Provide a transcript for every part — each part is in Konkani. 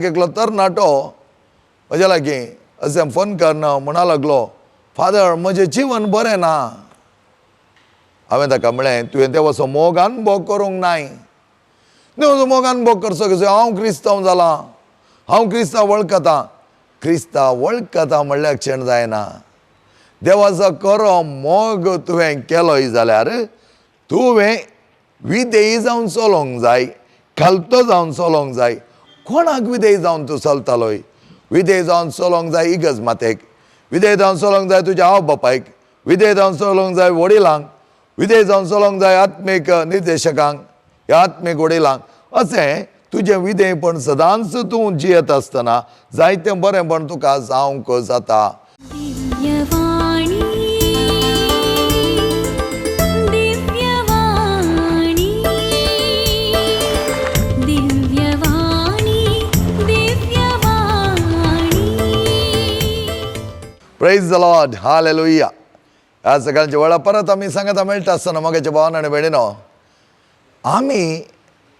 एकलो तरणाटो म्हज्या लागीं अशें फोन करना म्हणा लागलो, फादर म्हजें जीवन बरें ना. हांवें ताका म्हळें, तुवें ते वचो मोग अनुभव करूंक नाय. देवाचो मोग अनुभव करचो कसो? हांव क्रिस्तांव जालां, हांव क्रिस्तांव वळखतां. क्रिस्तांव वळखतां म्हणल्यार क्षण जायना. देवाचो खरो मोग तुवें केलोय जाल्यार तुवें विधेयी जावन चलोंक जाय, खालतो जावन चलोंक जाय. कोणाक विधेय जावन तूं चलतलोय? विधेय जावन चलोंक जाय इगज मातेक, विधेय जावन चलोंक जाय तुज्या आवय बापायक, विधेय जावन चलोंक जाय वडिलांक, विधेय जावन चलोंक जाय आत्मीक निर्देशकांक, ह्या आत्मीक वडिलांक. अशें तुजें विधेयपण सदांच तूं जियेत आसतना जायतें बरेंपण तुका जावंक जाता. Praise the Lord, hallelujah. ह्या सगळ्यांच्या वेळा परत आमी सांगता मेळटा आसतना मोगाच्या भावान आनी भयणीनो, आमी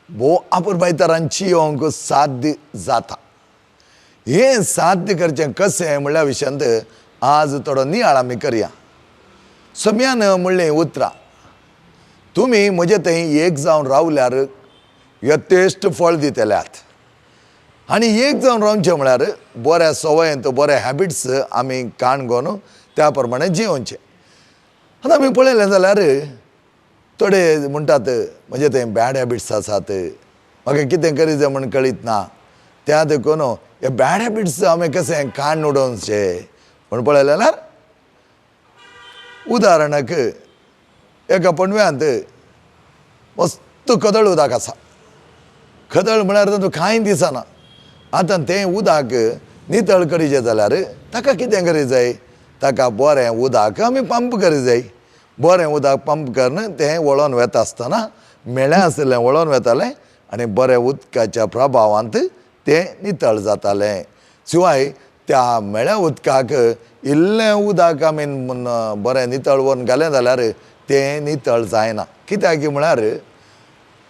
भोव आपुरबायेतरांची येवंक साध्य जाता. हें साध्य करचें कशें म्हणल्या विशयांत आज थोडो नियाळ आमी करया. सम्यान म्हणलें उतरां, तुमी म्हजे थंय एक जावन रावल्यार यथेश्ट फळ दितल्यात. आनी एक जावन रावचें म्हळ्यार बऱ्या सवयेंत बरे हॅबिट्स आमी काण घेवन त्या प्रमाणे जियोवचें. आतां आमी पळयलें जाल्यार थोडे म्हणटात म्हणजे थंय बॅड हॅबिट्स आसात, म्हाका कितें करी जाय म्हण कळीत ना. त्या देखून हे बॅड हॅबिट्स आमी कशें काण उडोवचे म्हण पळयलें जाल्यार उदाहरणाक एका पणव्यांत मस्त कदळ उदक आसा. कदळ म्हळ्यार तातूंत कांय दिसना. आतां तें उदक नितळ करीचें जाल्यार ताका कितें करी जाय? ताका बरें उदक आमी पंप करी जाय. बरें उदक पंप करून तें वळोन वेता आसतना मेळ्ळें आसलें वळोन वेतालें आनी बरें उदकाच्या प्रभावांत तें नितळ जातालें. शिवाय त्या मेळ्या उदकाक इल्लें उदक आमी बरें नितळ व्हरून घालें जाल्यार तें नितळ जायना. कित्याक म्हळ्यार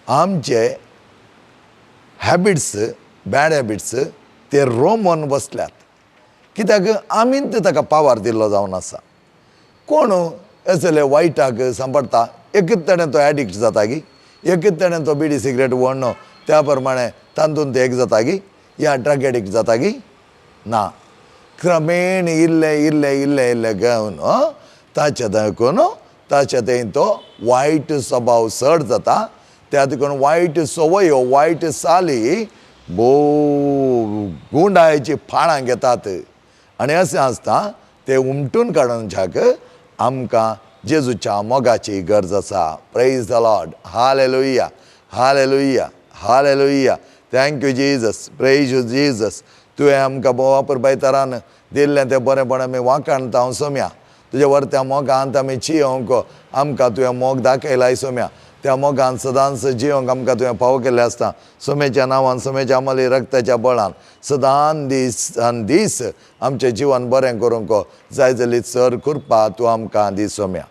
आमचे हॅबिट्स, बॅड हॅबिट्स ते रोमन बसल्यात. कित्याक आमीच ताका पावर दिल्लो जावन आसा. कोण असले वायटाक सांपडटा एकच तरेन तो एडिक्ट जाता गी, एकच तरेन तो बिडी सिगरेट व्हरून त्या प्रमाणे तातूंत एक जाता गी, या ड्रग एडिक्ट जाता गी ना. क्रमेण इल्लें इल्लें इल्लें इल्लें घेवन ताचे देखून ताचे थंय तो वायट स्वभाव चड जाता. त्या देखून वायट सवयो, वायट चाली भोव गुंडायची फाळां घेतात. आनी अशें आसता ते उमटून काडूनच्याक आमकां जेजूच्या मोगाची गरज आसा. Praise the Lord, hallelujah, hallelujah, hallelujah. Thank you Jesus, praise you Jesus. तुवें आमकां भोव आपुरबायेतरान दिल्लें तें बरेंपण आमी वांकाणता. हांव सोम्या तुज्या व्हरत्या मोगांत आमी जियोंक आमकां तुवें मोग दाखयलाय सोम्या. त्या मोगान सदांच जियोंक आमकां तुवें फावो केल्लें आसता. सोमेच्या नांवान, सोमेच्या अमली रक्ताच्या बळान सदां दीस आमचें जिवन बरें करूंक जाय जाली चड कृपा तूं आमकां दी सोम्या.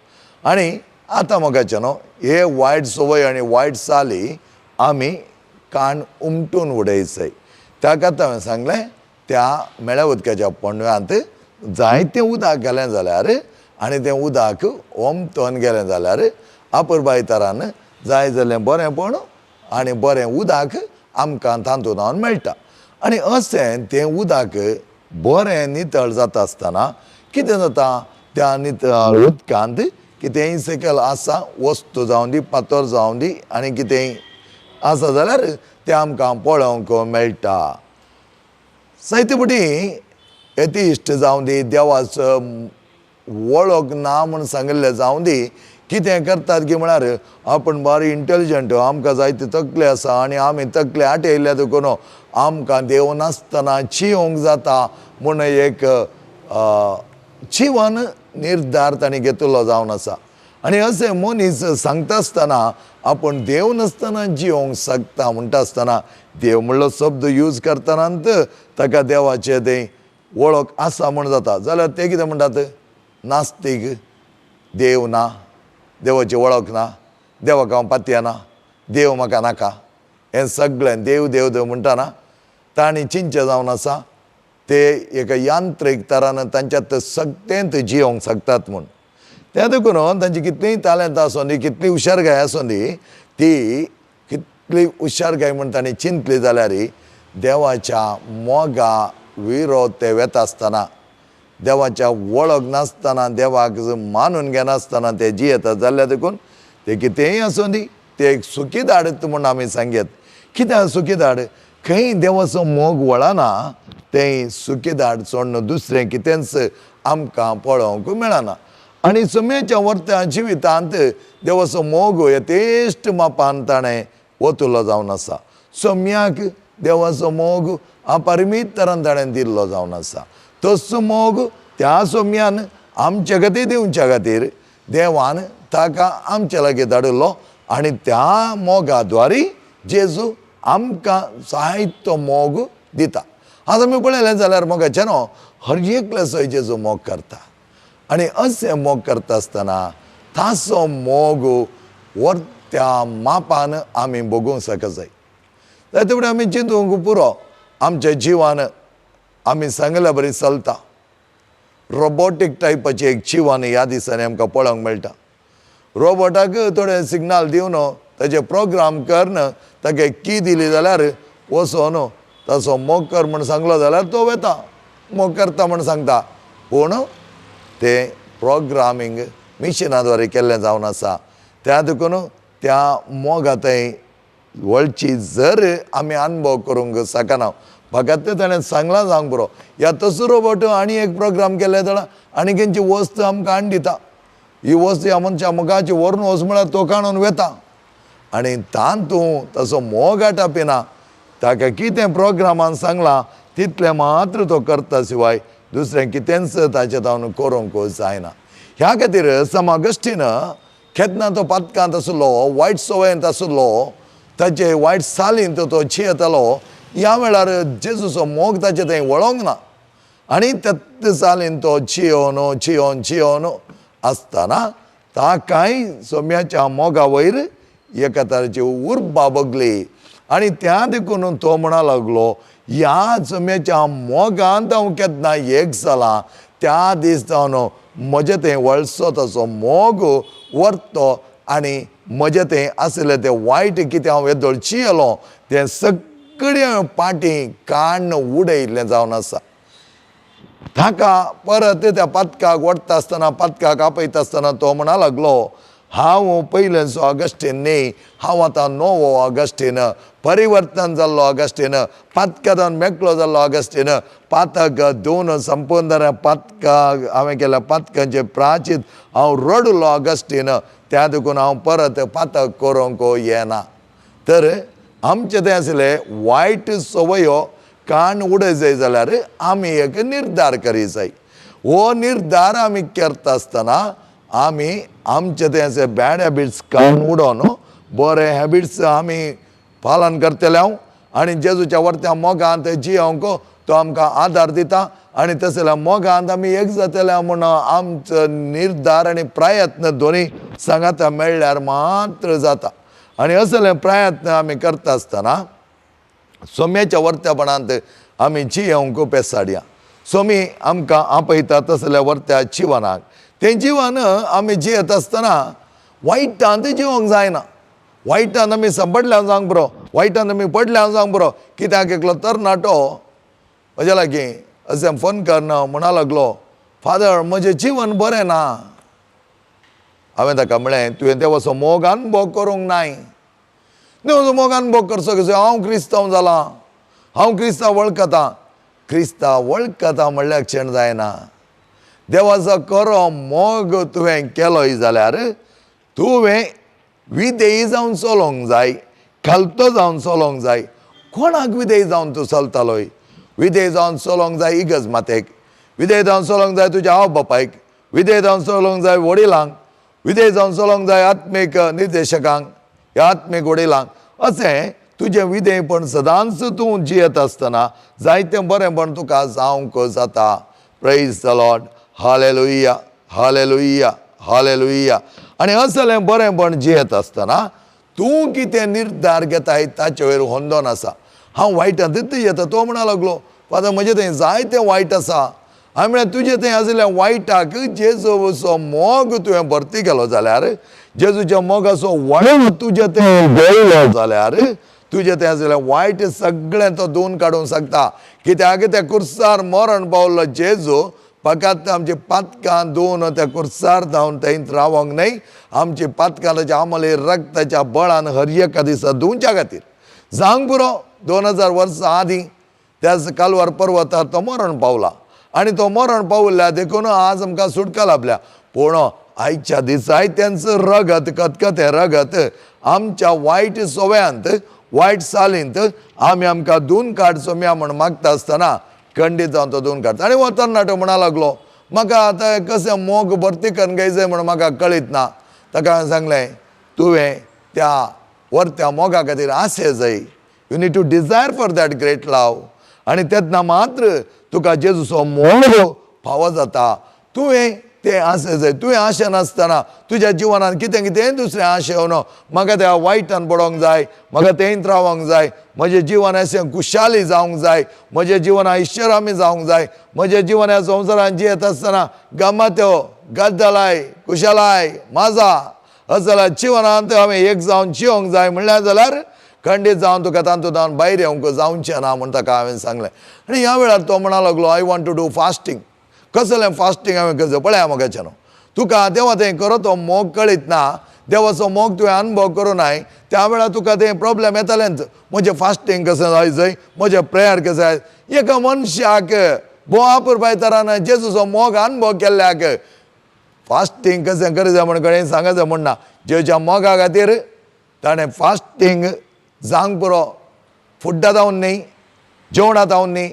आनी आतां मोगाचें न्हू, हे वायट सवय आनी वायट चाली आमी काण उमटून उडयचय. त्या खातीर हांवें सांगलें त्या मेळ्या उदकाच्या पणव्यांत जायतें उदक गेलें जाल्यार आनी तें उदक ओमतोन गेलें जाल्यार आपुरबायेतरान जाय जालें बरेंपण आनी बरें उदक आमकां तातूंत मेळटा. आनी अशें तें उदक बरें नितळ जाता आसतना कितें जाता? त्या नितळ उदकांत कितेंय सकयल आसा, वस्तू जावं दी, पातोर जावं दी आनी कितेंय आसा जाल्यार तें आमकां पळोवंक मेळटा. जायते फावटी एथिइस्ट जावं दी, देवाचो वळख ना म्हूण सांगिल्लें जावं दी, कितें करतात की म्हळ्यार आपूण बारी इंटेलिजंट, आमकां जायते तकले आसा आनी आमी तकले आटयल्ले देखून आमकां देव नासतना जियोंक जाता म्हूण एक जिवन निर्धार तांणी घेतिल्लो जावन आसा. आनी अशें मनीस सांगता आसतना आपूण देव नासतना जियोंक शकता म्हणटा आसतना देव म्हणलो शब्द यूज करतनात ताका देवाचें थंय वळख आसा म्हूण जाता. जाल्यार ते कितें म्हणटात? नास्तीक, देव ना, देवाची वळख ना, देवाक हांव पातयना, देव म्हाका नाका, हें सगळें देव देव देव म्हणटाना तांणी चिंचे जावन आसा ते एका यांत्रीक तरान तांच्यात सक्तेंत जियोंक शकतात म्हूण त्या देखून तांची कितलीय तालंत आसूं दी कितली हुशारकाय आसूं दी ती कितली हुशारकाय म्हूण तांणी चिंतली जाल्यार देवाच्या मोगा विरोध ते वेता आसतना देवाच्या वळख नासतना देवाक मानून घेनासतना ते जियेतात जाल्यार देखून ते कितेंय आसूं दी ते एक सुखी धाडत म्हूण आमी सांगेत कित्याक सुखी धाड खंय देवाचो मोग वळना तें सुखी धाड सोडून दुसरें कितेंच आमकां पळोवंक मेळना आनी सुमेच्या वर्त्या जिवितांत देवाचो मोग यथेश्ट मापान ताणें ओतुलो जावन आसा सोम्याक देवाचो मोग अपरिमीत तरान ताणें दिल्लो जावन आसा तसो मोग त्या सोम्यान आमचे खातीर दिवच्या खातीर देवान ताका आमचे लागीं धाडिल्लो आनी त्या मोगा द्वारे जेजू आमकां जायतो मोग दिता आतां आमी पळयलें जाल्यार मोगाचें न्हू हर एकले सोय जेजू मोग करता आनी अशें मोग करता आसतना ताचो मोग वर्त्या मापान आमी भोगूंक शकत जाय ताचे फुडें आमी चिंतूंक पुरो आमच्या जिवान आमी सांगल्या बरी चलता रोबोटीक टायपाचें एक जिवान ह्या दिसांनी आमकां पळोवंक मेळटा रोबोटाक थोडे सिग्नल दिवन ताचे प्रोग्राम करन ताका की दिली जाल्यार वचोन ताचो मोग कर म्हूण सांगलो जाल्यार तो वेता मोग करता म्हूण सांगता पूण ते प्रोग्रामींग मिशिना द्वारे केल्लें जावन आसा त्या देखून त्या मोगा थंय वळची जर आमी अनुभव करूंक शकना फकत ते ताणें सांगलां जावंक पुरो या तसो रोबोट आनी एक प्रोग्राम केले जाल्यार आनी खंयची वस्त आमकां हाडून दिता ही वस्त ह्या मनशा मुखाची व्हरून वच म्हळ्यार तो काडून वेता आनी तातूंत तसो मोग आटापिना ताका कितें प्रोग्रामान सांगलां तितलें मात्र तो करता शिवाय दुसरें कितेंच ताचे जावन करूंक जायना ह्या खातीर समागश्टीन केन्ना तो पातकांत आसलो वायट सवयेंत आसलो ताचे वायट सालींत तो जियेतालो ह्या वेळार जेजूचो मोग ताचे थंय वळोंक ना आनी तेच सालीन तो जियोन आसतना ताकाय सोम्याच्या मोगा वयर एका तरेची उर्बा भोगली आनी त्या देखून तो म्हणा लागलो ह्या सोम्याच्या मोगांत हांव केन्ना एक जालां त्या दीस जावन म्हजे थंय वळसो तसो मोग व्हरतो आनी म्हजे थंय आसलें तें वायट कितें हांव येदोळ जियेलो तें सगळें पाटी काडून उडयल्लें जावन आसा ताका परत त्या पातकाक व्हरता आसतना पातकाक आपयता आसतना तो म्हणा लागलो हांव पयलेचो ऑगस्टीन न्ही हांव आतां नवो ऑगस्टीन परिवर्तन जाल्लो ऑगस्टीन पातकांत मेकळो जाल्लो ऑगस्टीन पातक दोन संपूर्ण जाल्यार पातकाक हांवें केल्या पातकांचे प्राचीत हांव रडलो ऑगस्टीन त्या देखून हांव परत पातक करूंक येना तर आमचें तें आसलें वायट सवयो काण उडय जाय जाल्यार आमी एक निर्धार करी जाय हो निर्धार आमी करता आसतना आमी आमचे तें अशें बॅड हॅबिट्स काण उडोवन बरे हॅबिट्स आमी पालन करतले हांव आनी जेजूच्या वर्त्या मोगांत जियोंक तो आमकां आदार दिता आनी तशें जाल्यार मोगांत आमी एक जातले म्हूण आमचो निर्धार आनी प्रयत्न दोनी सांगात मेळ्ळ्यार मात्र जाता आनी असले प्रयत्न आमी करता आसतना सोम्याच्या वर्त्यापणांत आमी जियोंक पेसाडया सोमी आमकां आपयता तसल्या वर्त्या जिवनाक तें जिवन आमी जियेत आसतना वायटांत जिवंक जायना वायटान आमी सांपडल्यार जावंक बरो वायटान आमी पडल्यार जावंक बरो कित्याक एकलो तरणाटो म्हज्या लागीं अशें फोन करना म्हणा लागलो फादर म्हजें जिवन बरें ना हांवें ताका म्हळें तुवें देवाचो मोग अनुभव करूंक नाय देवाचो मोग अनुभव करचो कशें हांव क्रिस्तांव जालां हांव क्रिस्तांव वळखता म्हणल्यार क्षण जायना देवाचो खरो मोग तुवें केलोय जाल्यार तुवें विधेयी जावन चलोवंक जाय खालतो जावन चलोवंक जाय कोणाक विधेय जावन तूं चलतालोय विधेय जावन चलोवंक जाय इगज मातेक विधेय जावन चलोवंक जाय तुज्या आवय बापायक विधेय जावन चलोवंक जाय वडिलांक विधेय जावन चलोवंक जाय आत्मीक निर्देशकांक ह्या आत्मीक वडिलांक अशें तुजें विधेयपण सदांच तूं जियेत आसतना जायतें बरेंपण तुका जावंक जाता praise the Lord hallelujah hallelujah hallelujah आनी असलें बरेंपण जियेत आसतना तूं कितें निर्धार घेताय ताचे वयर होंदोन आसा हांव वायटांतूच येता. तो म्हणा लागलो फादर म्हजे थंय जायतें वायट आसा. हांवें म्हळें तुजे थंय आसल्या वायटाक जेजूचो मोग तुवें भरती केलो जाल्यार, जेजूच्या मोगाचो वायट तुजे थंय गळलो जाल्यार, तुजे थंय आसल्या वायट सगळें तो धुवन काडूंक शकता. कित्याक त्या कुर्सार मरण पावल्लो जेजू फकत आमची पातकां धुवन त्या कुर्सार धांवन थंयच रावोंक न्हय, आमची पातकां आमले रक्ताच्या बळान हर एका दिसा धुवच्या खातीर. जावंक पुरो 2000 वर्सां आदीं त्या कालवार पर्वतार तो मरण पावला आनी तो मरण पावल्ल्या देखून आज आमकां सुटका लाभल्या. पूण आयच्या दिसाय तेंचो रगत खतखतें रगत आमच्या वायट सवयांत वायट चालींत आमकां धुवन काडचो म्हूण मागता आसतना खंडीत जावन तो धुवन काडटा. आनी हो तरणाटो म्हणा लागलो म्हाका आतां कशें मोग भरती करून घेयचें म्हूण म्हाका कळीत ना. ताका हांवें सांगलें तुवें त्या वर्त्या मोगा खातीर आशे जाय. You need to desire for that great love. आनी तेन्ना मात्र तुका जेजूचो मोग फावो जाता. तुवें तें आशे जाय. तुवें आशे नासतना तुज्या जिवनांत कितें कितें दुसरें आशे येवनो. म्हाका त्या वायटान पडोंक जाय, म्हाका तेंत रावोंक जाय, म्हजें जिवन अशें खुशाली जावंक जाय, म्हजें जिवन इश्शरामी जावंक जाय, म्हजें जिवन ह्या संवसारांत जियेत आसतना गम्मत्यो गद्दलाय खुशालाय मजा असल्या जिवनांत हांवें एक जावन जियोंक जाय म्हणल्यार जाल्यार खंडीत जावन तुका तातूंत भायर येवंक जावचें ना म्हूण ताका हांवें सांगलें. आनी ह्या वेळार तो म्हणा लागलो I want to do fasting. कसलें फास्टींग हांवें करचें पळया म्हाकाचें न्हू. तुका देवा तें करो तो मोग कळीत ना, देवाचो मोग तुवें अनुभव करूं नाय, त्या वेळार तुका तें प्रॉब्लेम येतलेंच. म्हजें फास्टींग कशें जायचें, म्हजें प्रेयर कशें जाय. एका मनशाक बोवापूर बायतरान जेजूचो मोग अनुभव केल्ल्याक फास्टींग कशें करचें म्हण कडेन सांगचें म्हण ना. जेच्या मोगा खातीर ताणें फास्टींग जावंक पुरो फुड्डां जावन न्ही, जेवणां जावन न्ही,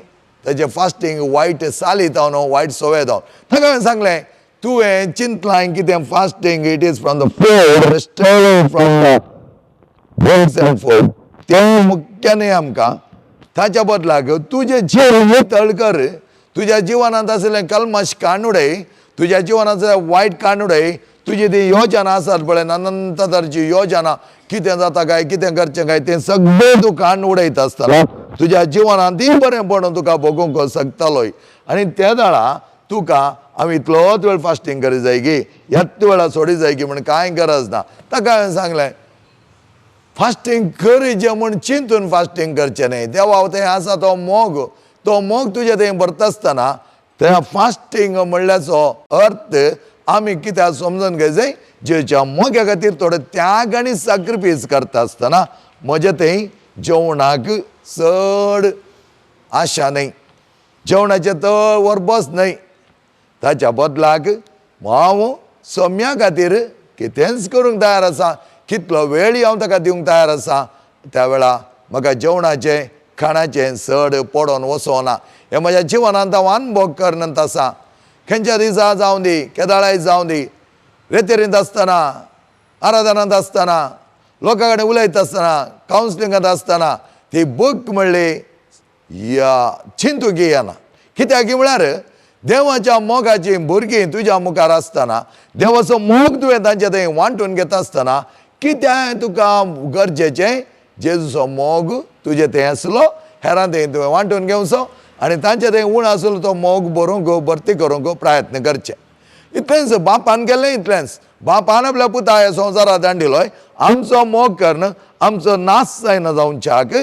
तेजें फास्टींग वायट चाली जावन वायट सवय जावन. ताका हांवें सांगलें तुवें चिंतलां कितें fasting it is from the food stay from the drinks and food. तें मुख्य न्ही आमकां. ताच्या बदलाक तुजें जीव नितळ कर. तुज्या जिवनांत आसलें कल्मश काडून उडय. तुज्या जिवनांत वायट काडून उडय. तुजी ती योजना आसात पळय अनंत तरेची योजना, कितें जाता काय कितें करचें काय तें सगळें तूं काडून उडयता आसतना तुज्या जिवनांत ती बरेंपण तुका भोगूंक शकतलोय. आनी त्या दाळा तुका हांव इतलोच वेळ फास्टींग करी जाय गी, ह्याच वेळा सोडी जाय गी म्हण कांय गरज ना. ताका हांवें सांगलें फास्टींग करीचें म्हूण चिंतून फास्टींग करचें न्हय. देवा थंय आसा तो मोग तुजे थंय भरता आसतना त्या फास्टींग म्हणल्याचो अर्थ आमी कित्याक समजून घेवचें, जेच्या मोग्या खातीर थोडे त्याग आनी सॅक्रिफायस करता आसतना म्हजे थंय जेवणाक चड आशा न्हय, जेवणाचे तळ वर बस न्हय. ताच्या बदलाक हांव सम्या खातीर कितेंच करूंक तयार आसा, कितलो वेळ हांव ताका दिवंक तयार आसा. त्या वेळा म्हाका जेवणाचें खाणाचें चड पडोन वचोना. हें म्हज्या जिवनांत हांव अनुभव करनंत आसा. खंयच्या दिसा जावं दी, केदाळाय जावं दी, रेतेरींत आसतना, आराधनांत आसतना, लोकां कडेन उलयता आसतना, कावन्सिलिंगांत आसतना ती बूक म्हणली चिंतूंक येना. कित्याक म्हळ्यार देवाच्या मोगाची भुरगीं तुज्या मुखार आसतना, देवाचो मोग तुवें तांचे थंय वांटून घेता आसतना कित्याक तुका गरजेचें जेजूचो मोग तुजे थंय आसलो, हेरां थंय तुवें वांटून घेवचो आनी तांचे थंय उण आसलो तो मोग भरूंक भरती करूंक प्रयत्न करचे. इतलेंच बापान केलें. इतलेंच बापान आपल्या पुता ह्या संवसारांत धाडिलोय आमचो मोग करून आमचो नाश जायना जावच्याक,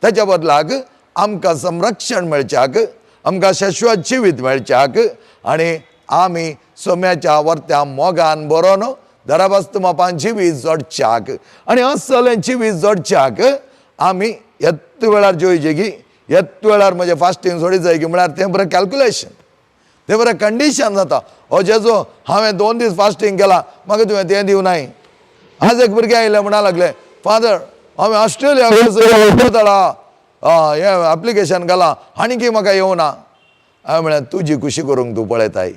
ताच्या बदलाक आमकां संरक्षण मेळच्याक, आमकां शाश्वत जिवीत मेळच्याक आनी आमी सोम्याच्या वर्त्या मोगान बरोवन दराबस्त मापान जिवीत जोडच्याक आनी असलें जिवीत जोडच्याक आमी येत वेळार जेवचे की येत वेळार म्हजें फास्टींग सोडी जाय की म्हळ्यार तें बरें कॅल्क्युलेशन, तें बरें कंडिशन जाता. हो जेजू हांवें 2 दीस फास्टींग केलां म्हाका तुवें तें दिवं नाय. आज एक भुरगें आयलें म्हणा लागलें फादर हांवें ऑस्ट्रेलिया हें एप्लिकेशन घालां आनीकय म्हाका येवना. हांवें म्हळें तुजी खुशी करूंक तूं पळयताय.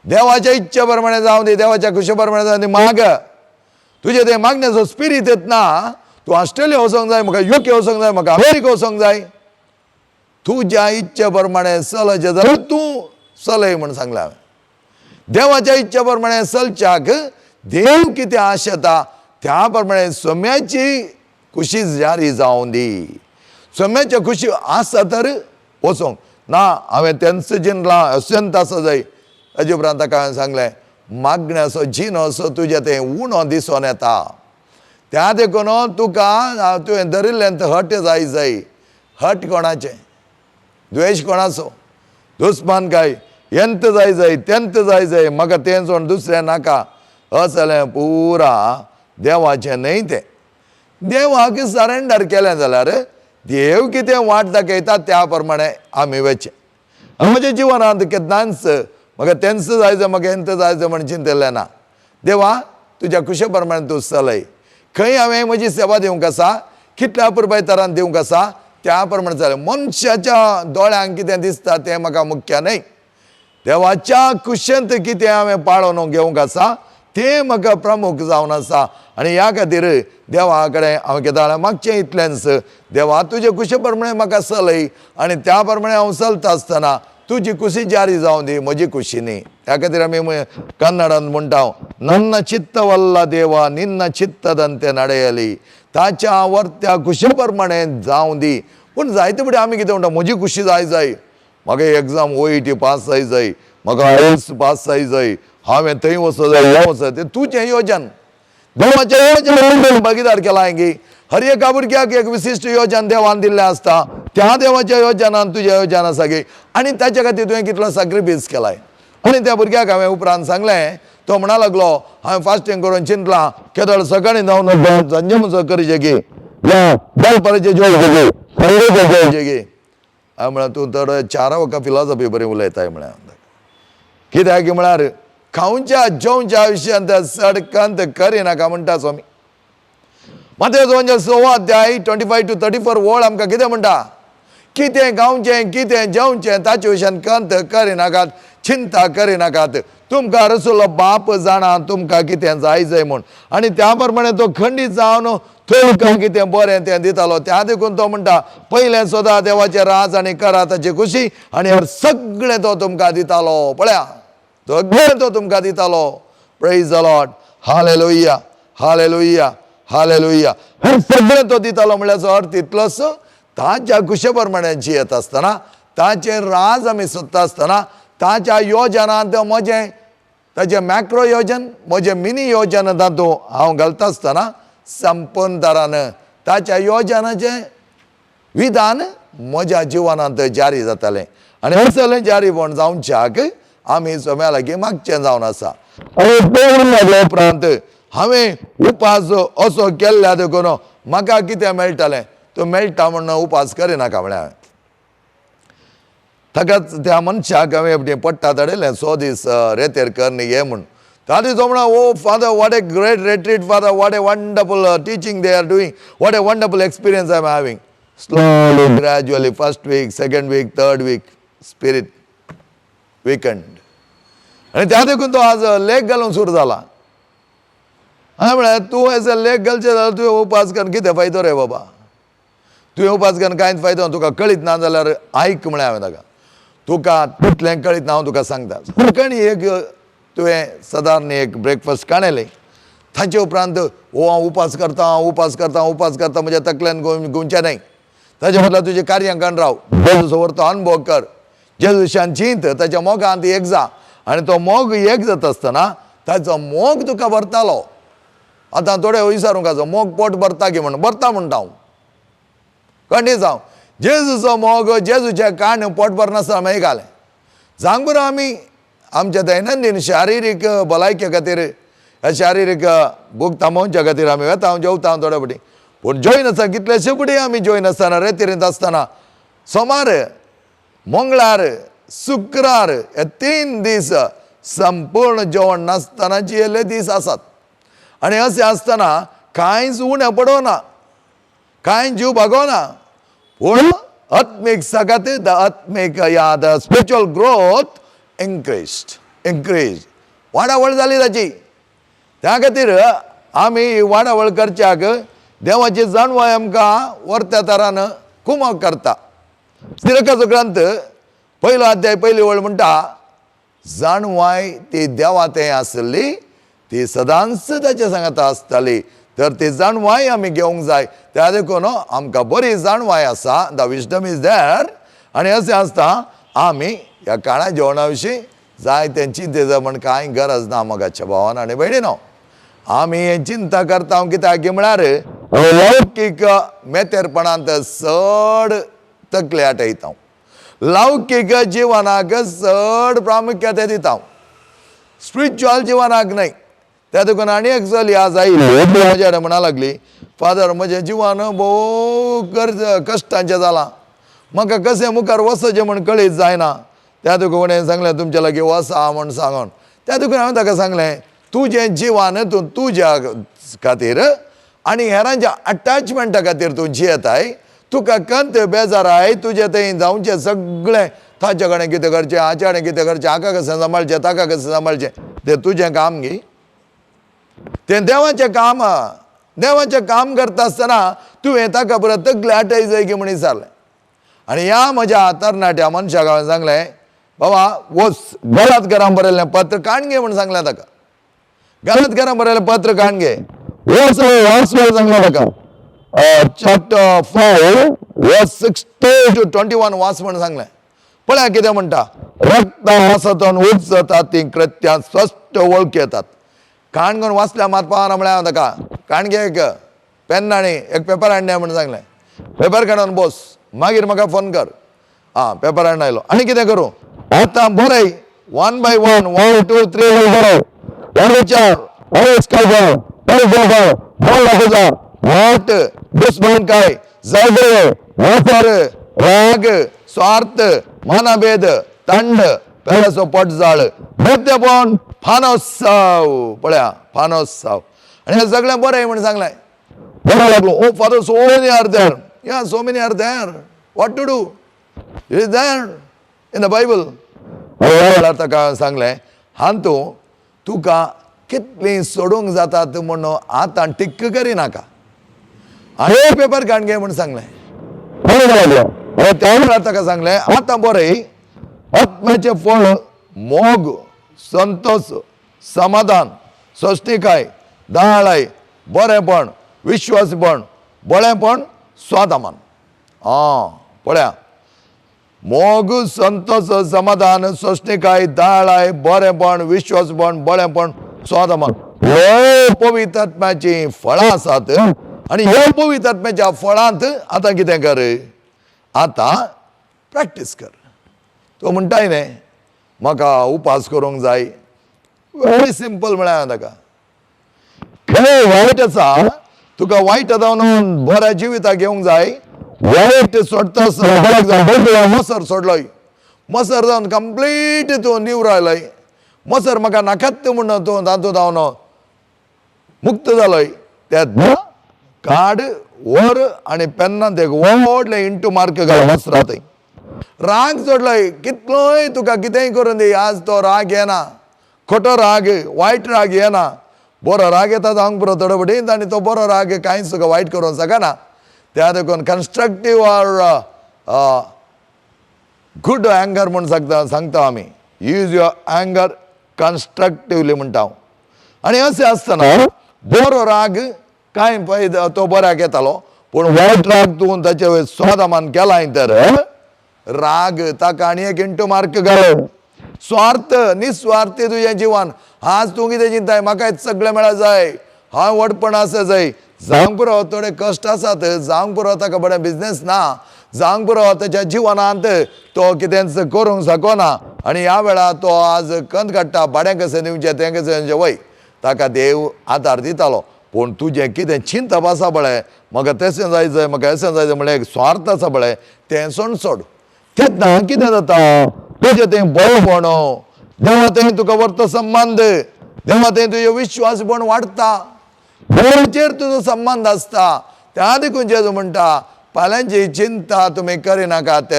देवाच्या इच्छे प्रमाणे जावं दी, देवाच्या खुशी प्रमाणे जावं दी, माग. तुजे थंय मागण्याचो स्पिरीट येत ना. तूं ऑस्ट्रेलिया वचोंक जाय, म्हाका UK वचोंक जाय, म्हाका अमेरिका वचोंक जाय. तुज्या इच्छे प्रमाणे चलचें जाल्यार तूं चलय म्हूण सांगलें हांवें. देवाच्या इच्छे प्रमाणे चलच्याक देव कितें आशेता त्या प्रमाणे सोम्याची खुशी जारी जावं दी. सोम्याच्या खुशी आसा तर वचोंक ना हांवें तेंच जिनला अत्यंत आसा जाय ताजे उपरांत ताका हांवें सांगलें मागण्याचो जिनो असो तुजें तें उणो दिसोन येता त्या देखून तुका तुवें धरिल्लें हट जाय हट कोणाचें द्वेश कोणाचो दुस्मान काय ಎಂತ जाय तेंत जाय म्हाका तें सोड दुसरें नाका असलें पुरा देवाचें न्हय तें देवाक सरेंडर केलें जाल्यार देव कितें वाट दाखयता त्या प्रमाणे आमी वचचें म्हज्या जिवनांत केन्नाच म्हाका तेंच जाय म्हाका हेंत जाय म्हण चिंतलें ना देवा तुज्या कुशे प्रमाणे तूं चलय खंय हांवें म्हजी सेवा दिवंक आसा कितल्या पुरबाय तरान दिवंक आसा त्या प्रमाणे चलय मनशाच्या दोळ्यांक कितें दिसता तें म्हाका मुख्य न्हय देवाच्या कुशेंत कितें हांवें पाळोवन घेवंक आसा तें म्हाका प्रमुख जावन आसा आनी ह्या खातीर देवा कडेन हांव केदां मागचें इतलेंच देवा तुजे कुशे प्रमाणे म्हाका चलय आनी त्या प्रमाणे हांव चलता आसतना तुजी खुशी जारी जावं दी म्हजी खुशी न्ही त्या खातीर आमी कन्नडांत म्हणटा नन्न चित्तवल्ल देवा निन्न चित्तದಂತೆ ನಡೆಯಲಿ ताच्या वर्त्या खुशे प्रमाणे जावं दी पूण जायते फुडें आमी कितें म्हणटा म्हजी खुशी जाय म्हाका एग्जाम OET पास जाय म्हाका IELTS पास जाय हांवें थंय वचो जाय हें वचो तें तुजें योजन देवाचें योजन भागीदार केला हांवें हर एका भुरग्याक एक विशिश्ट योजन देवान दिल्लें आसता त्या देवाच्या योजनान तुजें योजन आसा गे आनी ताच्या खातीर तुवें कितलो सॅक्रिफायस केलाय आनी त्या भुरग्याक हांवें उपरांत सांगलें तो म्हणा लागलो हांवें फास्टींग करून चिंतलां केदळ सकाळीं जावन संजे म्हजो करचें गे दनपारचें जेवण गे हांवें म्हळ्यार तूं तर 4 वखदां फिलॉसॉफी बरी उलयताय म्हळ्यार कित्याक म्हळ्यार खावच्या जेवच्या विशयांत सडकंत करिनाका म्हणटा स्वामी मातयेचो 6 अध्याय 25 to 34 वळ आमकां कितें म्हणटा कितें गावचें कितें जेवचें ताचे विशयान कंत करिनाकात चिंता करिनाकात तुमकां रसुल्लो बाप जाणा तुमकां कितें जाय म्हूण आनी त्या प्रमाणे तो खंडीत जावन तुमकां कितें बरें तें दितालो त्या देखून तो म्हणटा पयलें सदां देवाचें राज आनी करा ताची खुशी आनी सगळें तो तुमकां दितालो पळया सगळें तो तुमकां दितालो praise the Lord hallelujah hallelujah hallelujah हें सगळें तो दितालो म्हळ्यार अर्थ इतलोच ताच्या कुशे प्रमाणे जियेत आसतना ताचें राज आमी सोदता आसतना ताच्या योजनांत म्हजें ताचें मॅक्रो योजन म्हजें मिनी योजन तातूंत हांव घालता आसतना संपूर्ण तरान ताच्या योजनाचें विधान म्हज्या जिवनांत जारी जातालें आनी असलें जारी पण जावच्याक आमी सोम्या लागीं मागचें जावन आसा आनी उपरांत हांवें उपास असो केल्ल्या देखून म्हाका कितें मेळटलें तो मेळटा म्हण उपास करिनाका म्हळ्यार ताकाच त्या मनशाक हांवें पडटा धाडिल्लें 100 दीस रेतेर करनी ये म्हूण ताणें तो म्हणा O father what a great retreat father what a wonderful teaching they are doing what a wonderful experience I am having slowly gradually first week second week third week spirit weekend आनी त्या देखून तो आज लेख घालूंक सुरू जाला हांवें म्हळ्यार तूं एज लेख घालचें जाल्यार तुवें उपास करून कितें फायदो रे बाबा तुवें उपास करून कांयच फायदो तुका कळीत ना जाल्यार आयक म्हळें हांवें ताका तुका तितलें कळीत ना हांव तुका सांगता सकाळीं एक तुवें सादारण एक ब्रेकफास्ट काडलें ताचे उपरांत हो हांव उपास करता म्हज्या तकल्यान गुंवचें न्हय ताचे बदला तुजें कार्यांकण राव जेजूचो व्हरतो अनुभव कर जेजूशान चिंत ताच्या मोगांत एक जा आनी तो मोग एक जाता आसतना ताचो मोग तुका भरतालो आतां थोडे विचारूंक आसा मोग पोट भरता गे म्हण भरता म्हणटा हांव कळ्ळें जावं जेजूचो मोग जेजूचें काण पोट भरनासतना मागीर घालें सांग बरो आमी आमच्या दैनंदीन शारिरीक भलायके खातीर शारिरीक भूक थांबोवच्या खातीर आमी वेता हांव जेवता थोडे फावटी पूण जॉयन आसा कितलेशे फुडें आमी जॉयन आसतना रेतीरीत आसतना सोमार मंगळार शुक्रार हे 3 दीस संपूर्ण जेवण नासतना जियेले दीस आसात आनी अशें आसतना कांयच उणें पडोना कांय जीव भागोना पूण आत्मीक सगत द आत्मीक या द स्पिरिच्युअल ग्रोथ इन्क्रीज वाडावळ जाली ताची त्या खातीर आमी वाडावळ करच्याक देवाची जाणवाय आमकां वर्त्या तरान कुमक करता सिरकाचो ग्रंथ 1 अध्याय 1 वळ म्हणटा जाणवाय ती देवातें आसली ती सदांच ताच्या सांगात आसताली तर ती जाणवाय आमी घेवंक जाय. त्या देखून आमकां बरी जाणवाय आसा, द विजडम इज देर. आनी अशें आसता आमी ह्या काळा जेवणा विशीं जाय तें चिंतेचो म्हण कांय गरज ना मोगाच्या भावान आनी भयणीनो. आमी हे चिंता करता कित्याक की म्हळ्यार लौकीक मेतेरपणांत चड तकले आटयता, लौकीक जिवनाक चड प्रामुख्यते दिता, स्पिरिच्युअल जिवनाक न्हय. त्या देखून आनी एक चली आज आयली म्हज्या कडेन म्हणा लागली, फादर म्हजें जिवन भोव कश्टांचें जालां, म्हाका कशें मुखार वचचें म्हण कळीत जायना. त्या देखून कोणें सांगलें तुमचे लागीं वसा म्हण सांगून. त्या देखून हांवें ताका सांगलें तुजें जिवन तूं तुज्या खातीर आनी हेरांच्या अटॅचमेंटा खातीर तूं जियेताय. तुका कंत बेजाराय तुजें थंय जावचें सगळें, ताचे कडेन कितें करचें, हाचे कडेन कितें करचें, हाका कशें सांबाळचें, ताका कशें सांबाळचें, तें तुजें काम गे. तें देवाचें काम. देवाचें काम करता आसतना तुवें ताका परत तकले आटय जाय की म्हण विचारलें. आनी ह्या म्हज्या तरणाट्या मनशाक हांवें सांगलें बाबा वच गलातकारांक बरयल्लें पत्र काण गे म्हण सांगलें ताका. गलातकारांक बरयल्लें पत्र काण गे, वच सांगलें ताका. चॅप्टर 5 वर्स 16 to 21 वाच म्हण सांगलें. पळया कितें म्हणटा, रक्ता वासातून उच जाता ती कृत्यां स्पश्ट वळख येतात. काण घेवन वाचल्या मात पावना म्हळ्यार हांव ताका काण घे, एक पेन आनी एक पेपर हाडणे म्हण सांगलें. पेपर काडून बस, मागीर म्हाका फोन कर. पेपर हाडून आयलो. आनी कितें करूं आतां बरय 1 by 1 1 2 3 बरय. वाट दुश्मन काय झगडे वापर राग स्वार्थ मानभेद तांड पेलाचो पटजाळ मद्यपान फानोत्सव. पळया फानोत्सव. आनी हें सगळें बरें म्हण सांगलें. बरो लागलो. O father, so many are there. या so many are there. What to do? It is there in the Bible. ताका सांगलें हातूं तुका कितलीं सोडूंक जातात म्हण आतां टिक्क करिनाका. आनी पेपर काण घे म्हण सांगलें. त्या वेळार ताका सांगलें आतां बरय आत्म्याचें फळ मोग संतोष समाधान सोश्टिकाय दयाळाय बरेपण विश्वासपण बळेपण स्वादमान. पळया मोग संतोष समाधान सोश्टिकाय दयाळाय बरेपण विश्वासपण बळेपण स्वादमान ह्यो पवित्र आत्म्याची फळां आसात. आनी ह्या पवित्र आत्म्याच्या फळांत आतां कितें कर, आतां प्रॅक्टीस कर. तो म्हणटाय न्ही म्हाका उपास करूंक जाय. व्हेरी सिंपल म्हळ्यार हांवें ताका खंय वायट आसा तुका वायट जावन बऱ्या जिविताक येवंक जाय. वायट सोडटा आसतना मसर सोडलोय, मसर जावन कंप्लीट तूं निवरायलोय. मसर म्हाका नाकात म्हण तूं तातूंत हांव मुक्त जालोय. तेन्ना काड वर आनी पेन्नांत एक व्हडलें इंटू मार्क घाल मसरात. राग सोडलोय, कितलोय तुका कितेंय करून दी, आज तो राग येना. खोटो राग वायट राग येना. बरो राग येता जावंक पुरो तडबडीत आनी तो बरो राग कांयच तुका वायट करूंक शकना. त्या देखून कन्स्ट्रक्टीव ऑर गुड एंगर म्हूण सांगता आमी. यूज युअर एंगर कन्स्ट्रक्टिवली म्हणटा हांव. आनी अशें आसतना बरो राग कांय पळय तो बऱ्याक येतालो, पूण वायट राग तूं ताचे स्वादमान केलाय तर राग ताका आनी एक इंटू मार्क घाल. स्वार्थ निस्वार्थी तुजें जिवन. आज तूं कितें चिंताय म्हाका सगळें मेळा जाय, हांव वडपण आसा जाय. जावंक पुरो थोडे कश्ट आसात, जावंक पुरो ताका बरें बिजनेस ना, जावंक पुरो ताच्या जिवनांत तो कितेंच करूंक शकना. आनी ह्या वेळार तो आज कंत काडटा भाड्यां कशें दिवचें तें कशें दिवचें. वय ताका देव आदार दितालो. पूण तुजें कितें चिंतप आसा बळें म्हाका तेशें जाय जाय म्हाका अशें जाय जाय म्हळ्यार एक स्वार्थ आसा बळें तें सोड. तेन्ना कितें जाता तुजें तें बळपण, देवा थंय तुका व्हरता संबंद, देवा थंय तुजें विश्वासपण वाडटा, देवाचेर तुजो संबंद आसता. त्या देखून जेजू म्हणटा फाल्यांची चिंता तुमी करिनाकात.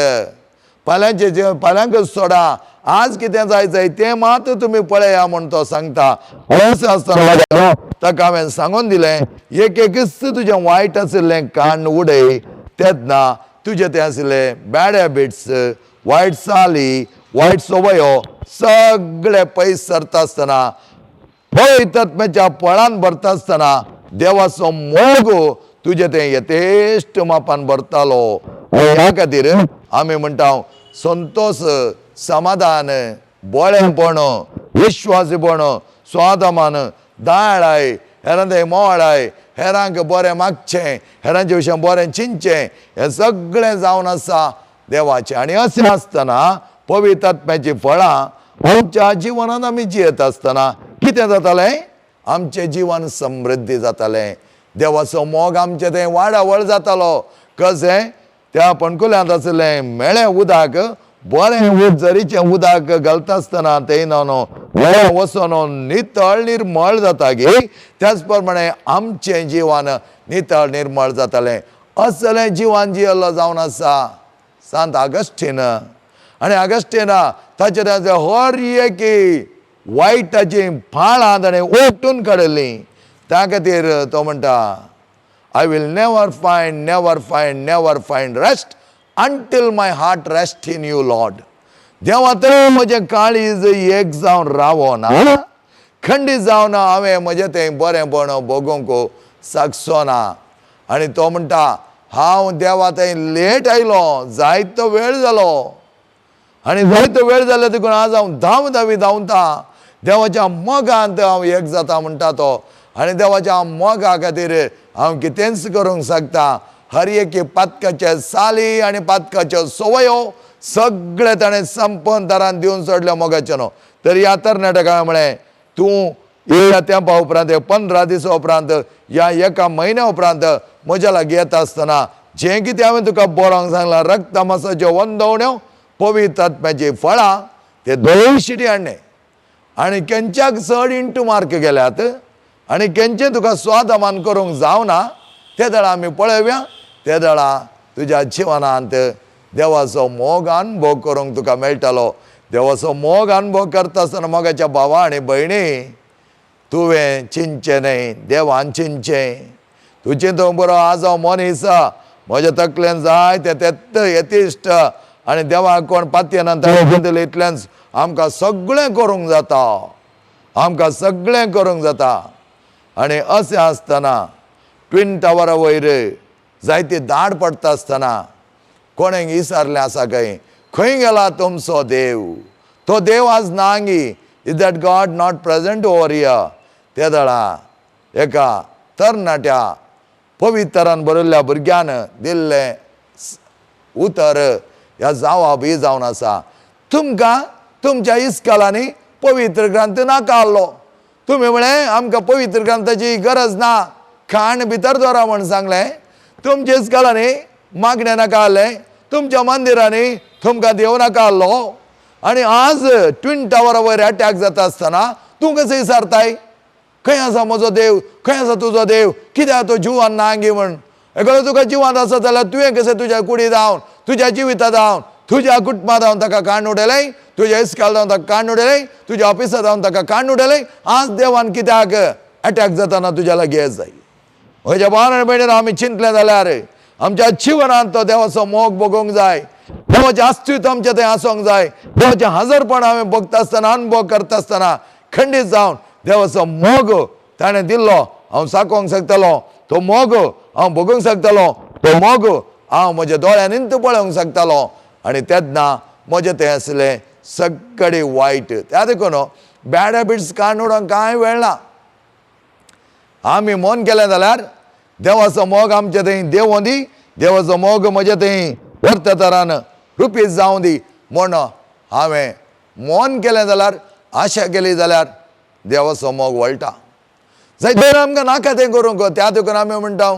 फाल्यांकच सोडा. आज कितें जाय जाय तें मात तुमी पळया म्हूण तो सांगता. अशें आसतना ताका हांवें सांगून दिलें एक एकच तुजें वायट आशिल्लें काण उडय. तेन्ना तुजें तें आशिल्लें बॅड हॅबिट्स, वायट चाली, वायट सवयो सगळे पयस सरता आसतना पवित्र आत्म्याच्या फळान भरता आसतना देवाचो मोग तुजे ते यथेश्ट मापान भरतालो. ह्या खातीर आमी म्हणटा संतोष, समाधान, बोळेपण, विश्वासीपण, स्वादमान, दाळाय, हेरांत मोळाय, हेरांक बरें मागचें, हेरांचे विशयी बरें चिंतचें, हें सगळें जावन आसा देवाचें. आनी अशें आसतना पवित्र आत्म्याची फळां आमच्या जिवनांत आमी जियेत आसतना कितें जातालें? आमचें जिवन समृद्धी जातालें. देवाचो मोग आमचें तें वाडावळ जातालो. कशें? त्या पणकुल्यांत आसलें मेळें उदक, बरें झरीचें उदक घालता आसतना तें न्हू वचोन नितळ निर्मळ जाता त्याच प्रमाणे आमचें जिवन नितळ निर्मळ जातालें. असलें जिवन जियेल्लो जावन आसा सांत ऑगस्टीन. आनी ऑगस्टीना ताचेर हर एक वायटाची फाळां ताणें ओटून काडली. त्या खातीर तो म्हणटा, I will never find rest until my heart rest in you, Lord. देवा तर म्हजें काळीज एक जावन रावना, खंडीत जावन हांवें म्हजें तें बरेंपण भोगूंक शकचो ना. आनी तो म्हणटा, हांव देवा थंय लेट आयलो, जायतो वेळ जालो. आनी जायतो वेळ जालो देखून आज हांव धांवता देवाच्या मोगांत हांव एक जाता म्हणटा तो. आनी देवाच्या मोगा खातीर हांव कितेंच करूंक शकता. हर एक पातकाचे साली आनी पातकाच्यो सवयो सगळे ताणें संपन दारान दिवन सोडल्या मोगाचे न्हू. तर ह्या तरणाट्याक म्हळें, तूं ह्या तेंपा उपरांत 15 दीस उपरांत या एका म्हयन्या उपरांत म्हज्या लागीं येता आसतना जें कितें हांवें तुका बरोवंक सांगलां, रक्त मांसाच्यो वंदवण्यो, पवित्र आत्म्याची फळां, ते 2 शिटी हाडणे. आनी केंच्याक चड इंटू मार्क गेल्यात आनी केंचें तुका स्वादमान करूंक जावना, ते दळा आमी पळयव्या. ते दळा तुज्या जिवनांत देवाचो मोग अनुभव करूंक तुका मेळटलो. देवाचो मोग अनुभव करता आसतना मोगाच्या भावा आनी भयणी, तुवें चिंतचें न्हय, देवान चिंतचें. तूं चिंतूंक बरो आज हांव मनीस म्हज्या तकलेन जाय ते यतिश्ट आनी देवाक कोण पातयेनांत इतलेंच आमकां सगळें करूंक जाता, आमकां सगळें करूंक जाता. आनी अशें आसतना ट्विन टावरा वयर जायती दाड पडटा आसतना कोणें विचारलें आसा काय, खंय गेला तुमचो देव? तो देव आज नांगी. Is that God not present over here? ते दळा एका तरणाट्या पवित्रान बरयल्ल्या भुरग्यान दिल्लें उतर ह्या जावाब ही जावन आसा. तुमकां तुमच्या इस्कॉलांनी पवित्र ग्रंथ नाका आसलो. तुमी म्हळें आमकां पवित्र ग्रंथाची गरज ना, खाण भितर दवरा म्हण सांगलें. तुमच्या इस्कॉलांनी मागणें नाका आसलें, तुमच्या मंदिरांनी तुमकां देव नाका आसलो. आनी आज ट्विन टावरा वयर अटॅक जाता आसतना तूं कशें विचारताय खंय आसा म्हजो देव, खंय आसा तुजो देव, कित्याक तो जिवान नांगी म्हण? एकोणो तुका जिवांत आसत जाल्यार तुवें कशें तुज्या कुडींत जावन, तुज्या जिवितांत जावन, तुज्या कुटुंबांत जावन ताका काण उडयलें, तुज्या इस्कॉल जावन ताका काण उडयलें, तुज्या ऑफिसांत जावन ताका काण उडयलें. आज देवान कित्याक अटॅक जाताना तुज्या लागीं येत जाय? म्हज्या भावान आनी भयणीन आमी चिंतलें जाल्यार आमच्या जिवनांत तो देवाचो मोग भोगूंक जाय, देवाचें अस्तित्व आमचें थंय आसूंक जाय. देवाचें हजरपण हांवें भोगता आसतना, अनुभव करता आसतना खंडीत जावन देवाचो मोग ताणें दिल्लो हांव साकोवंक शकतलो, तो मोग हांव भोगूंक शकतलो, तो मोग हांव म्हज्या दोळ्यांनींत पळोवंक शकतलो. आनी तेन्ना म्हजें तें आसलें सगळें वायट. त्या देखून बॅड हॅबिट्स काण उडोवंक कांय वेळ ना. आमी मन केलें जाल्यार देवाचो मोग आमचे थंय देवों दी, देवाचो मोग म्हजे थंय वर्त तरान रुपीत जावं दी म्हण हांवें मन केलें जाल्यार, आशा केली जाल्यार देवाचो मोग वळटा. जायते आमकां नाका तें करूंक. त्या देखून आमी म्हणटा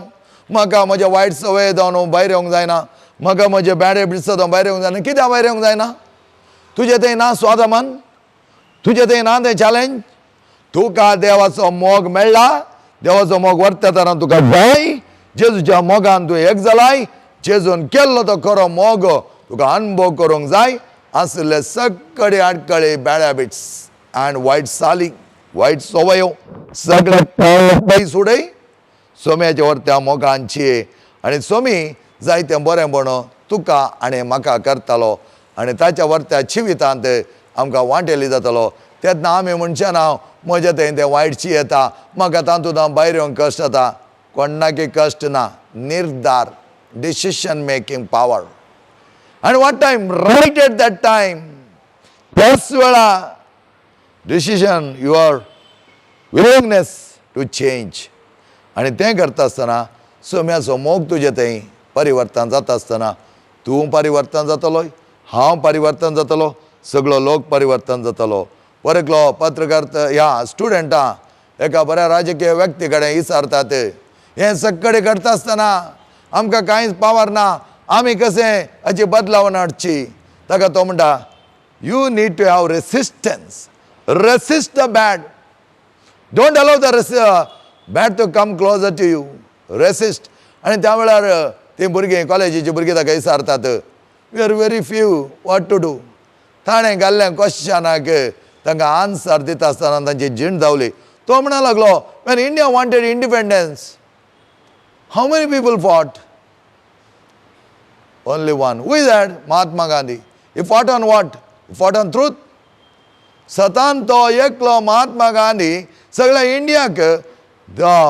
म्हाका म्हजे वायट सवय जावन भायर येवंक जायना, म्हाका म्हजे बॅड हॅबिट्स जावन भायर येवंक जायना. कित्याक भायर येवंक जायना? तुजें थंय ना स्वादमान, तुजें थंय ना तें चॅलेंज. तुका देवाचो मोग मेळ्ळा, देवाचो मोग वर्ततना तुका जाय. जेजूच्या मोगान तूं एक जालाय, जेजून केल्लो तो खरो मोग तुका अनुभव करूंक जाय. असले सगळे आडकळे बॅड हॅबिट्स आनी वायट साली, वायट सवयो सगळे सोडय, सोम्याच्या वर्त्या मोगांची. आनी सोमी जायतें बरेंपण तुका आनी म्हाका करतालो आनी ताच्या वर्त्या जिवितांत आमकां वांटेली जातालो. तेन्ना आमी मनशान हांव म्हज्या थंय तें वायटशी येता, म्हाका तातूंत भायर येवंक कश्ट जाता. कोणाकी कश्ट ना, निर्धार, डिसिशन मेकिंग पावर. आनी what time, right at that time, त्याच वेळा decision, your willingness to change. आनी तें करता आसतना सोम्याचो मोग तुजे थंय परिवर्तन जाता आसतना तूं परिवर्तन जातलो, हांव परिवर्तन जातलो, सगळो लोक परिवर्तन जातलो. परकलो पत्रकार ह्या स्टुडंटां एका बऱ्या राजकीय व्यक्ती कडेन विचारतात, हें सगळें करता आसतना आमकां कांयच पावर ना, आमी कशें हाची बदलावण हाडची. ताका तो म्हणटा, you need to have resistance, resist the bad, don't allow the bad to come closer to you, resist. आनी त्या वेळार ती भुरगीं कॉलेजीची भुरगीं ताका विचारतात, we are very few, what to do. ताणें घाल्ल्या क्वेश्चनाक तांकां आन्सर दिता आसतना तांची जीण धांवली. तो म्हणूंक लागलो, when India wanted independence, how many people fought? Only one. Who is that? Mahatma Gandhi. He fought on what? He fought on truth. सतान तो एकलो महात्मा गांधी सगळ्या इंडियाक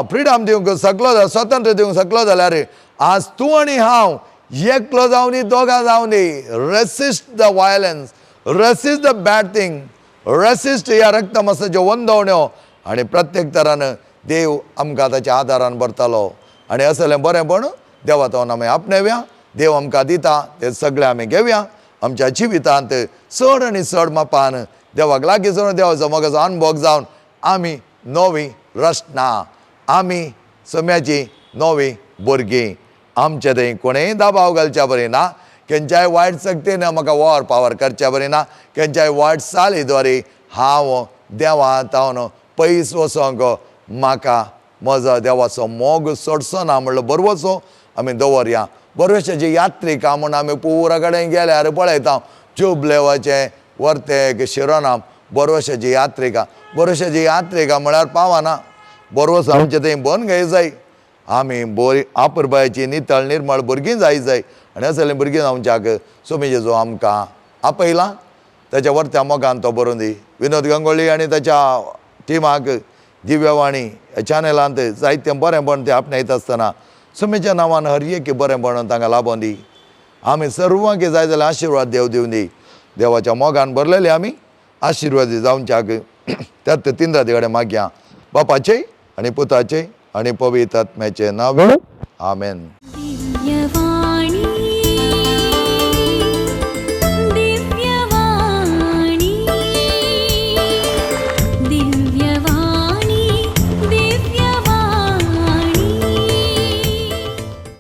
फ्रिडम दिवंक शकलो, स्वतंत्र दिवंक शकलो जाल्यार आज तूं आनी हांव एकलो जावन दी, दोगां जावन दी. Resist the violence, resist the bad thing, resist ह्या रक्तमसाच्यो वंदवण्यो. आनी प्रत्येक तरान देव आमकां ताच्या आदारान भरतलो. आनी असलें बरेंपण देवातोन आमी आपणाव्या, देव आमकां दिता तें सगळें आमी घेवया. आमच्या जिवितांत चड आनी चड मापान देवाक लागीं जावन देवाचो मोगाचो अनुभव जावन आमी नवी रचना, आमी सोम्याची नवी भुरगीं. आमचे थंय कोणेंय दबाव घालच्या बरें ना, खंयच्याय वायट सक्तीन म्हाका वॉर पावर करच्या बरें ना, खंयच्याय वायट चाली द्वारे हांव देवा तावन पयस वचोंक म्हाका म्हजो देवाचो मोग सोडचो ना. म्हणलो बरोवचो आमी दवरया. बरोवशाची यात्रिका म्हूण आमी पुरा कडेन गेल्यार पळयता ट्यूबलेवाचें वर्तेक शिरोनाम बरोवशाची यात्रिका. बरोवशाची यात्रिका म्हळ्यार पावना. बरोवस आमचे थंय बंद घे जाय. आमी बरी आपुरबायेची नितळ निर्मळ भुरगीं जाय जाय. आनी असलें भुरगीं जावच्याक सोमी जेजू आमकां आपयलां. ताच्या वर्त्या मोगान तो बरोवन दी. विनोद गंगोळी आनी ताच्या टिमाक दिव्यवाणी ह्या चॅनलांत जायतें बरेंपण ते आपणायता आसतना सोमेच्या नांवान हर एक बरेंपण तांकां लाबोवन दी. आमी सर्वांक जाय जाल्यार आशिर्वाद देव दिवन दी. देवाच्या मोगान भरलेले आमी आशिर्वादी जावच्याक त्यात तिंद्रा देवाडे मागया. बापाचे आनी पुताचे आनी पवित्र आत्म्याचे नांव. आमेन.